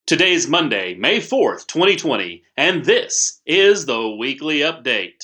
Today is Monday, May 4th, 2020, and this is the Weekly Update.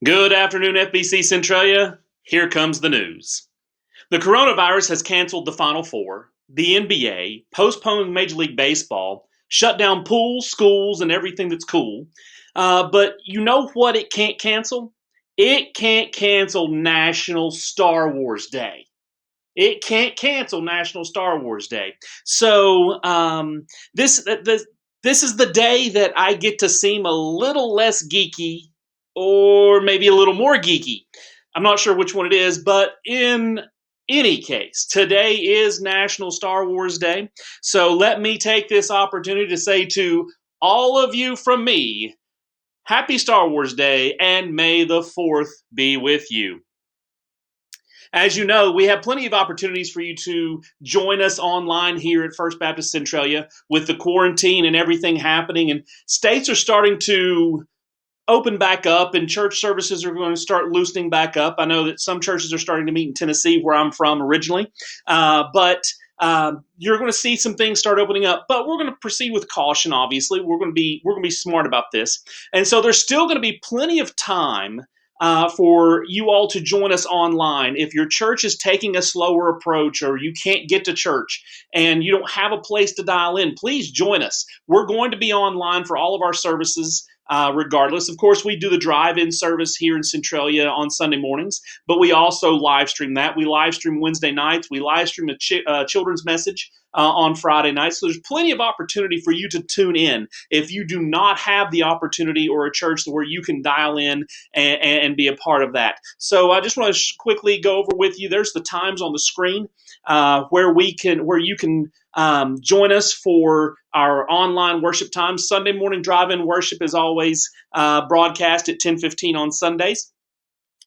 Good afternoon, FBC Centralia. Here comes the news. The coronavirus has canceled the Final Four, the NBA, postponed Major League Baseball, shut down pools, schools, and everything that's cool. But you know what it can't cancel? It can't cancel National Star Wars Day. It can't cancel National Star Wars Day. So this is the day that I get to seem a little less geeky, or maybe a little more geeky. I'm not sure which one it is, but in any case, today is National Star Wars Day. So let me take this opportunity to say to all of you from me, Happy Star Wars Day, and may the 4th be with you. As you know, we have plenty of opportunities for you to join us online here at First Baptist Centralia with the quarantine and everything happening. And states are starting to open back up and church services are going to start loosening back up. I know that some churches are starting to meet in Tennessee, where I'm from originally. But you're going to see some things start opening up, but we're going to proceed with caution. Obviously, we're going to be smart about this. And so there's still going to be plenty of time for you all to join us online. If your church is taking a slower approach or you can't get to church and you don't have a place to dial in, please join us. We're going to be online for all of our services. Regardless, of course, we do the drive-in service here in Centralia on Sunday mornings, but we also live stream that. We live stream Wednesday nights. We live stream a children's message on Friday nights. So there's plenty of opportunity for you to tune in if you do not have the opportunity or a church where you can dial in and be a part of that. So I just want to quickly go over with you. There's the times on the screen where you can join us for our online worship time. Sunday morning drive-in worship is always broadcast at 10:15 on Sundays.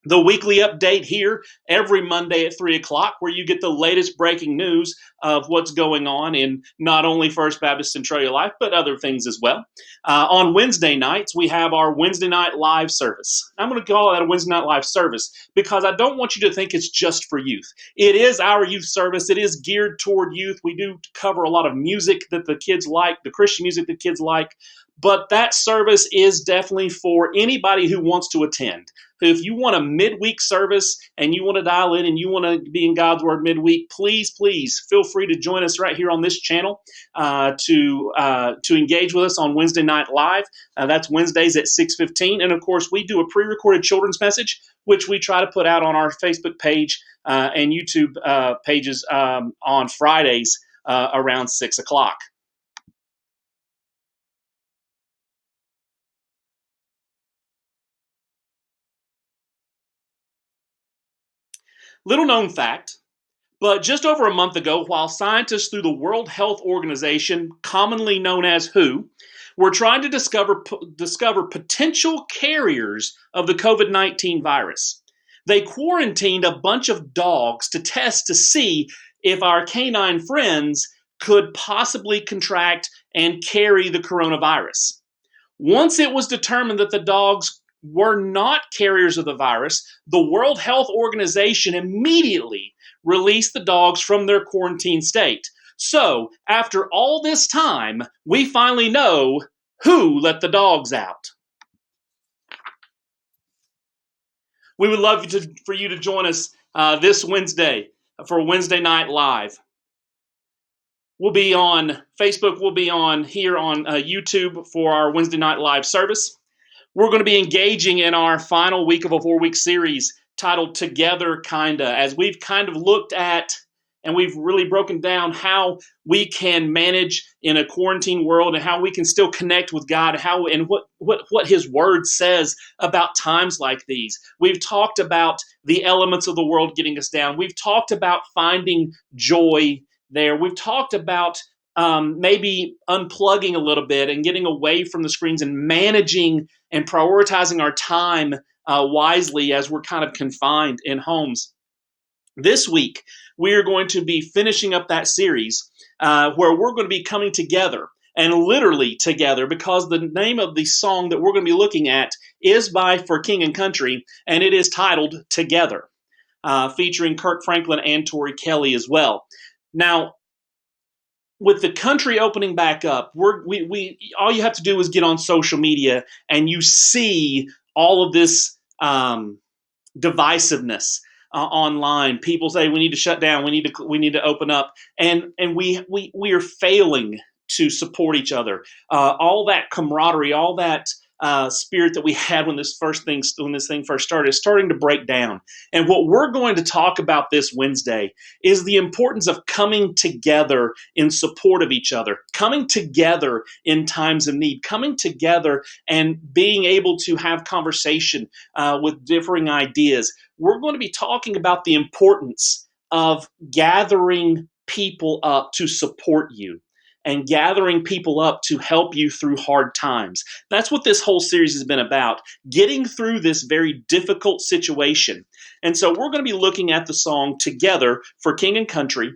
The weekly update here every Monday at 3 o'clock, where you get the latest breaking news of what's going on in not only First Baptist Centralia Life, but other things as well. On Wednesday nights, we have our Wednesday night live service. I'm going to call that a Wednesday night live service because I don't want you to think it's just for youth. It is our youth service. It is geared toward youth. We do cover a lot of music that the kids like, the Christian music that kids like, but that service is definitely for anybody who wants to attend. So if you want a midweek service and you want to dial in and you want to be in God's Word midweek, please feel free to join us right here on this channel to engage with us on Wednesday Night Live. That's Wednesdays at 6:15. And of course, we do a pre-recorded children's message, which we try to put out on our Facebook page and YouTube pages on Fridays around 6 o'clock. Little known fact, but just over a month ago, while scientists through the World Health Organization, commonly known as WHO, were trying to discover potential carriers of the COVID-19 virus, they quarantined a bunch of dogs to test to see if our canine friends could possibly contract and carry the coronavirus. Once it was determined that the dogs were not carriers of the virus, the World Health Organization immediately released the dogs from their quarantine state. So, after all this time, we finally know who let the dogs out. We would love for you to join us this Wednesday for Wednesday Night Live. We'll be on Facebook. We'll be on here on YouTube for our Wednesday night live service. We're going to be engaging in our final week of a 4-week series titled Together Kinda, as we've kind of looked at and we've really broken down how we can manage in a quarantine world and how we can still connect with God, how and what His Word says about times like these. We've talked about the elements of the world getting us down. We've talked about finding joy there. We've talked about maybe unplugging a little bit and getting away from the screens and managing and prioritizing our time wisely as we're kind of confined in homes. This week, we are going to be finishing up that series where we're going to be coming together and literally together, because the name of the song that we're going to be looking at is by For King and Country, and it is titled Together, featuring Kirk Franklin and Tori Kelly as well. Now, with the country opening back up, we all you have to do is get on social media and you see all of this divisiveness online. People say we need to shut down, we need to open up, and we are failing to support each other. All that camaraderie, all that spirit that we had when this thing first started is starting to break down. And what we're going to talk about this Wednesday is the importance of coming together in support of each other, coming together in times of need, coming together and being able to have conversation with differing ideas. We're going to be talking about the importance of gathering people up to support you and gathering people up to help you through hard times. That's what this whole series has been about, getting through this very difficult situation. And so we're going to be looking at the song Together for King and Country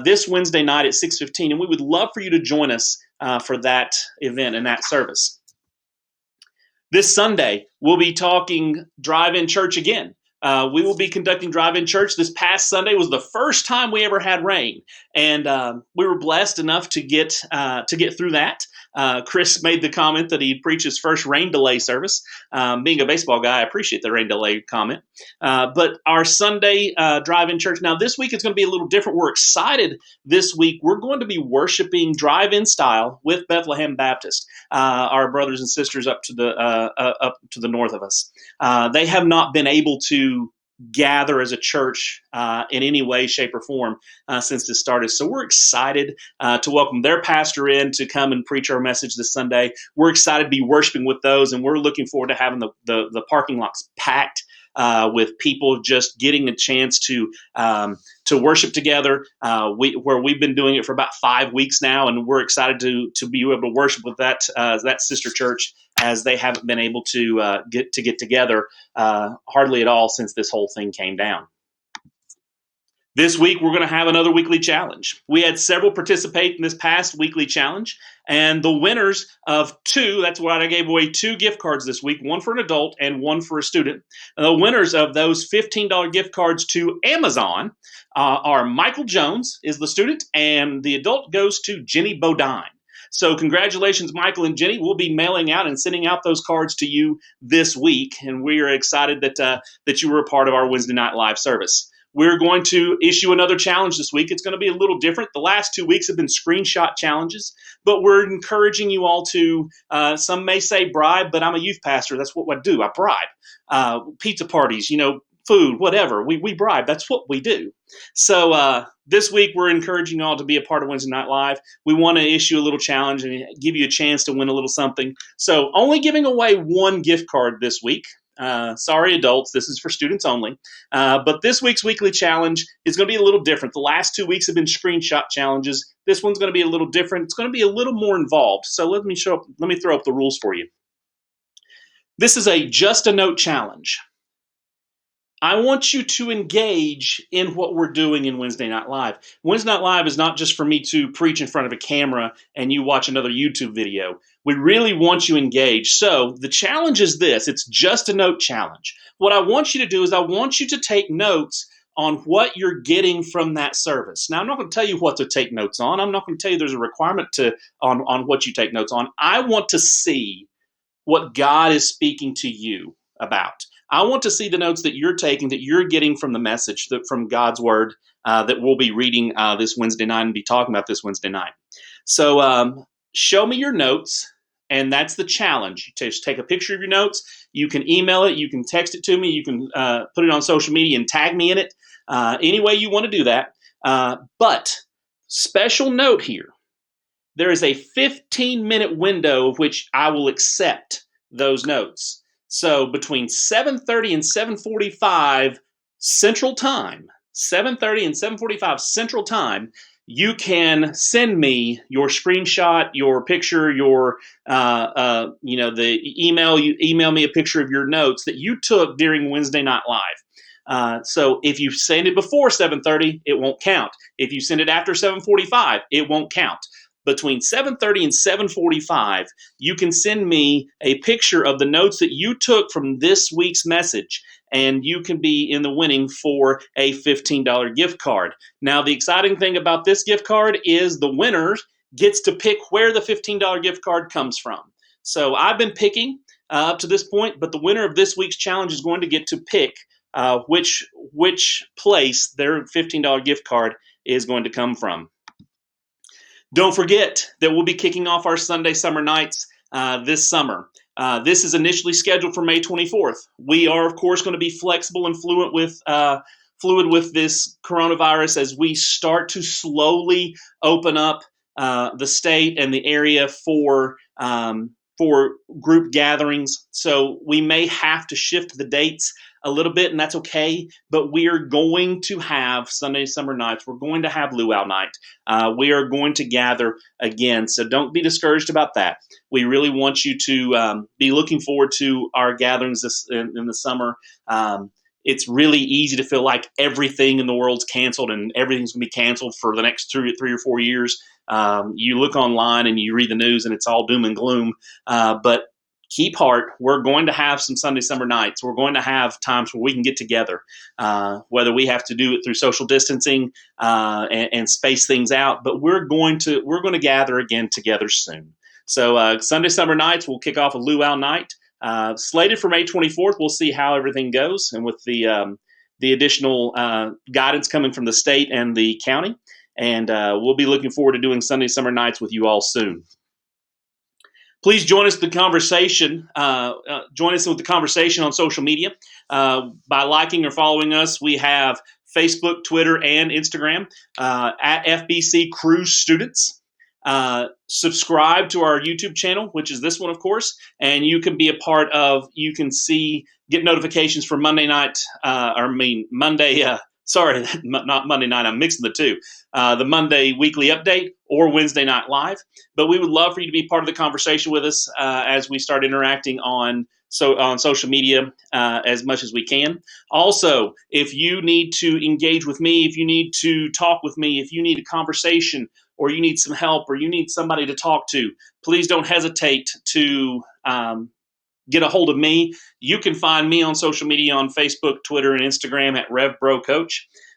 this Wednesday night at 6:15, and we would love for you to join us for that event and that service. This Sunday, we'll be talking drive-in church again. We will be conducting drive-in church. This past Sunday was the first time we ever had rain, and we were blessed enough to get through that. Chris made the comment that he preached his first rain delay service. Being a baseball guy, I appreciate the rain delay comment. But our Sunday drive-in church, now this week it's going to be a little different. We're excited this week. We're going to be worshiping drive-in style with Bethlehem Baptist, our brothers and sisters up to the north of us. They have not been able to gather as a church in any way, shape, or form since this started. So we're excited to welcome their pastor in to come and preach our message this Sunday. We're excited to be worshiping with those, and we're looking forward to having the parking lots packed with people just getting a chance to worship together. Where we've been doing it for about 5 weeks now, and we're excited to be able to worship with that sister church, as they haven't been able to get together hardly at all since this whole thing came down. This week, we're going to have another weekly challenge. We had several participate in this past weekly challenge, and the winners of that's what I gave away 2 gift cards this week, one for an adult and one for a student. And the winners of those $15 gift cards to Amazon are Michael Jones is the student, and the adult goes to Jenny Bodine. So congratulations, Michael and Jenny. We'll be mailing out and sending out those cards to you this week, and we are excited that you were a part of our Wednesday night live service. We're going to issue another challenge this week. It's going to be a little different. The last 2 weeks have been screenshot challenges, but we're encouraging you all to, some may say bribe, but I'm a youth pastor. That's what I do. I bribe. Pizza parties, food, whatever. We bribe. That's what we do. So this week, we're encouraging you all to be a part of Wednesday Night Live. We want to issue a little challenge and give you a chance to win a little something. So only giving away 1 gift card this week. Sorry, adults, this is for students only. But this week's weekly challenge is going to be a little different. The last 2 weeks have been screenshot challenges. This one's going to be a little different. It's going to be a little more involved. So let me throw up the rules for you. This is a just a note challenge. I want you to engage in what we're doing in Wednesday Night Live. Wednesday Night Live is not just for me to preach in front of a camera and you watch another YouTube video. We really want you engaged. So the challenge is this. It's just a note challenge. What I want you to do is I want you to take notes on what you're getting from that service. Now, I'm not going to tell you what to take notes on. I'm not going to tell you there's a requirement on what you take notes on. I want to see what God is speaking to you about. I want to see the notes that you're taking, that you're getting from the message, from God's word that we'll be reading this Wednesday night and be talking about this Wednesday night. So show me your notes, and that's the challenge. You just take a picture of your notes. You can email it. You can text it to me. You can put it on social media and tag me in it. Any way you want to do that. But special note here. There is a 15-minute window of which I will accept those notes. So between 7:30 and 7:45 Central Time, 7:30 and 7:45 Central Time, you can send me your screenshot, your picture, your the email. You email me a picture of your notes that you took during Wednesday Night Live. So if you send it before 7:30, it won't count. If you send it after 7:45, it won't count. Between 7:30 and 7:45, you can send me a picture of the notes that you took from this week's message, and you can be in the winning for a $15 gift card. Now, the exciting thing about this gift card is the winner gets to pick where the $15 gift card comes from. So I've been picking up to this point, but the winner of this week's challenge is going to get to pick which place their $15 gift card is going to come from. Don't forget that we'll be kicking off our Sunday Summer Nights this summer. This is initially scheduled for May 24th. We are, of course, going to be flexible and fluid with this coronavirus as we start to slowly open up the state and the area for group gatherings. So we may have to shift the dates a little bit, and that's okay. But we are going to have Sunday Summer Nights. We're going to have Luau Night. We are going to gather again. So don't be discouraged about that. We really want you to be looking forward to our gatherings in the summer. It's really easy to feel like everything in the world's canceled and everything's going to be canceled for the next 3 or 4 years. You look online and you read the news and it's all doom and gloom. But keep heart. We're going to have some Sunday Summer Nights. We're going to have times where we can get together, whether we have to do it through social distancing and space things out. But we're going to gather again together soon. So Sunday Summer Nights, we'll kick off a Luau Night. Slated for May 24th. We'll see how everything goes, and with the additional guidance coming from the state and the county. And we'll be looking forward to doing Sunday Summer Nights with you all soon. Please join us in the conversation. Join us with the conversation on social media by liking or following us. We have Facebook, Twitter, and Instagram at FBC Cruise Students. Subscribe to our YouTube channel, which is this one, of course, and you can be a part of. You can get notifications for Monday night. Monday. Sorry, not Monday night. I'm mixing the two. The Monday weekly update or Wednesday Night Live. But we would love for you to be part of the conversation with us as we start interacting on social media as much as we can. Also, if you need to engage with me, if you need to talk with me, if you need a conversation or you need some help or you need somebody to talk to, please don't hesitate to get a hold of me. You can find me on social media on Facebook, Twitter, and Instagram at RevBroCoach.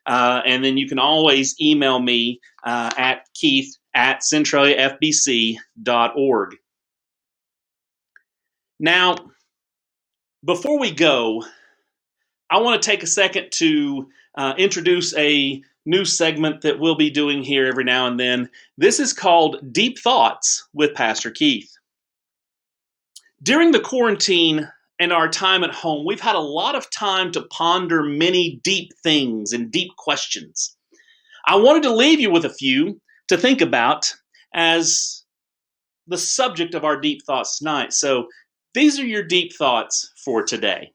And then you can always email me at keith@centraliafbc.org. Now, before we go, I want to take a second to introduce a new segment that we'll be doing here every now and then. This is called Deep Thoughts with Pastor Keith. During the quarantine and our time at home, we've had a lot of time to ponder many deep things and deep questions. I wanted to leave you with a few to think about as the subject of our deep thoughts tonight. So these are your deep thoughts for today.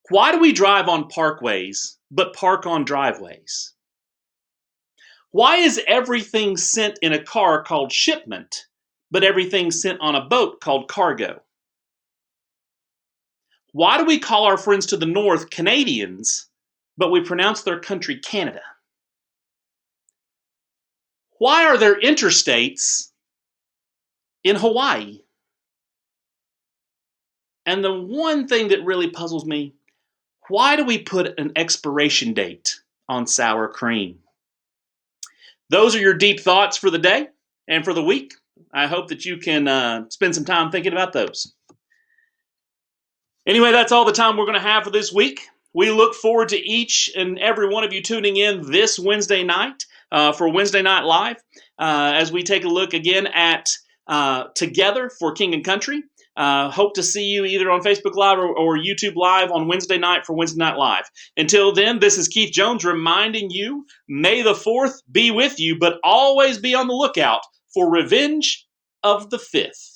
Why do we drive on parkways but park on driveways? Why is everything sent in a car called shipment, but everything sent on a boat called cargo? Why do we call our friends to the north Canadians, but we pronounce their country Canada? Why are there interstates in Hawaii? And the one thing that really puzzles me, why do we put an expiration date on sour cream? Those are your deep thoughts for the day and for the week. I hope that you can spend some time thinking about those. Anyway, that's all the time we're going to have for this week. We look forward to each and every one of you tuning in this Wednesday night for Wednesday Night Live as we take a look again at Together for King and Country. Hope to see you either on Facebook Live or YouTube Live on Wednesday night for Wednesday Night Live. Until then, this is Keith Jones reminding you, may the 4th be with you, but always be on the lookout for Revenge of the 5th.